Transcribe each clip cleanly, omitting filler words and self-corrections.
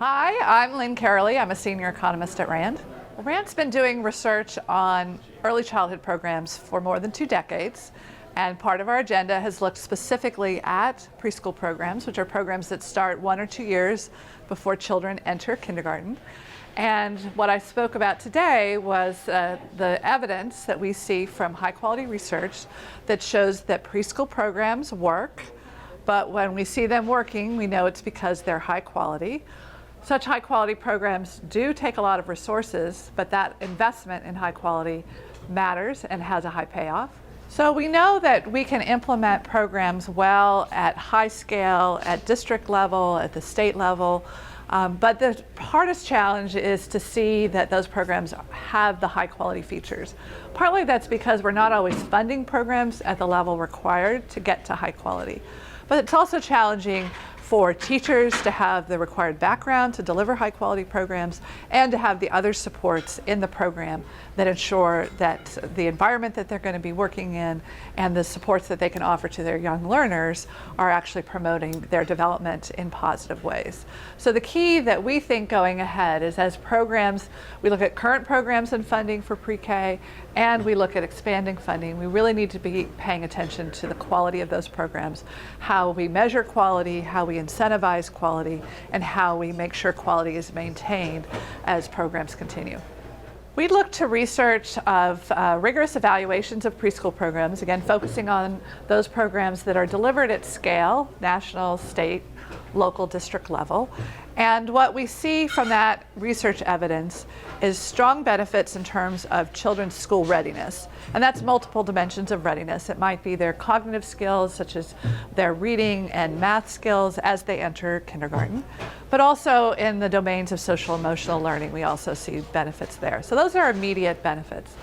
Hi, I'm Lynn Karoly. I'm a senior economist at RAND. RAND's been doing research on early childhood programs for more than 2 decades, and part of our agenda has looked specifically at preschool programs, which are programs that start 1 or 2 years before children enter kindergarten. And what I spoke about today was the evidence that we see from high-quality research that shows that preschool programs work, but when we see them working, we know it's because they're high quality. Such high quality programs do take a lot of resources, but that investment in high quality matters and has a high payoff. So we know that we can implement programs well at high scale, at district level, at the state level, but the hardest challenge is to see that those programs have the high quality features. Partly that's because we're not always funding programs at the level required to get to high quality. But it's also challenging for teachers to have the required background to deliver high quality programs and to have the other supports in the program that ensure that the environment that they're going to be working in and the supports that they can offer to their young learners are actually promoting their development in positive ways. So the key that we think going ahead is, as programs, we look at current programs and funding for pre-K, and we look at expanding funding, we really need to be paying attention to the quality of those programs, how we measure quality, how we incentivize quality, and how we make sure quality is maintained as programs continue. We look to research of rigorous evaluations of preschool programs, again focusing on those programs that are delivered at scale, national, state, local, district level. And what we see from that research evidence is strong benefits in terms of children's school readiness. And that's multiple dimensions of readiness. It might be their cognitive skills, such as their reading and math skills as they enter kindergarten, but also in the domains of social emotional learning, we also see benefits there. So those are immediate benefits.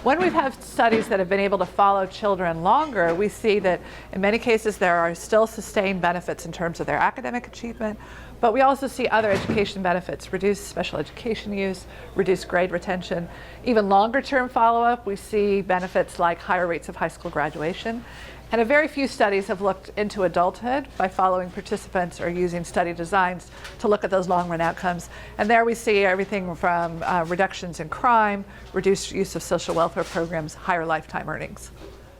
When we have studies that have been able to follow children longer, we see that in many cases there are still sustained benefits in terms of their academic achievement, but we also see other education benefits, reduced special education use, reduced grade retention. Even longer term follow-up, we see benefits like higher rates of high school graduation. And a very few studies have looked into adulthood by following participants or using study designs to look at those long-run outcomes. And there we see everything from reductions in crime, reduced use of social welfare programs, higher lifetime earnings.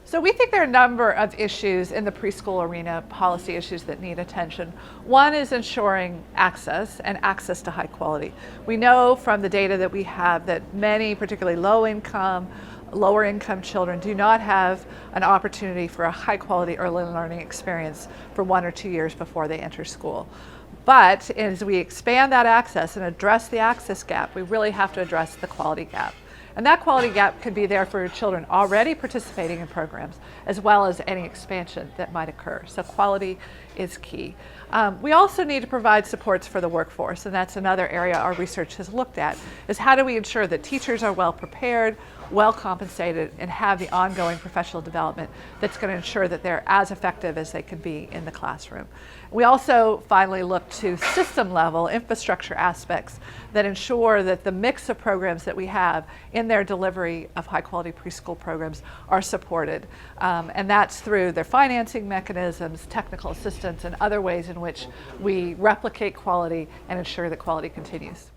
So we think there are a number of issues in the preschool arena, policy issues that need attention. One is ensuring access and access to high quality. We know from the data that we have that many, particularly lower income children do not have an opportunity for a high quality early learning experience for 1 or 2 years before they enter school. But as we expand that access and address the access gap, we really have to address the quality gap. And that quality gap could be there for children already participating in programs, as well as any expansion that might occur. So quality is key. We also need to provide supports for the workforce, and that's another area our research has looked at, is how do we ensure that teachers are well prepared, well compensated, and have the ongoing professional development that's going to ensure that they're as effective as they can be in the classroom. We also finally look to system level infrastructure aspects that ensure that the mix of programs that we have in their delivery of high quality preschool programs are supported. And that's through their financing mechanisms, technical assistance, and other ways in which we replicate quality and ensure that quality continues.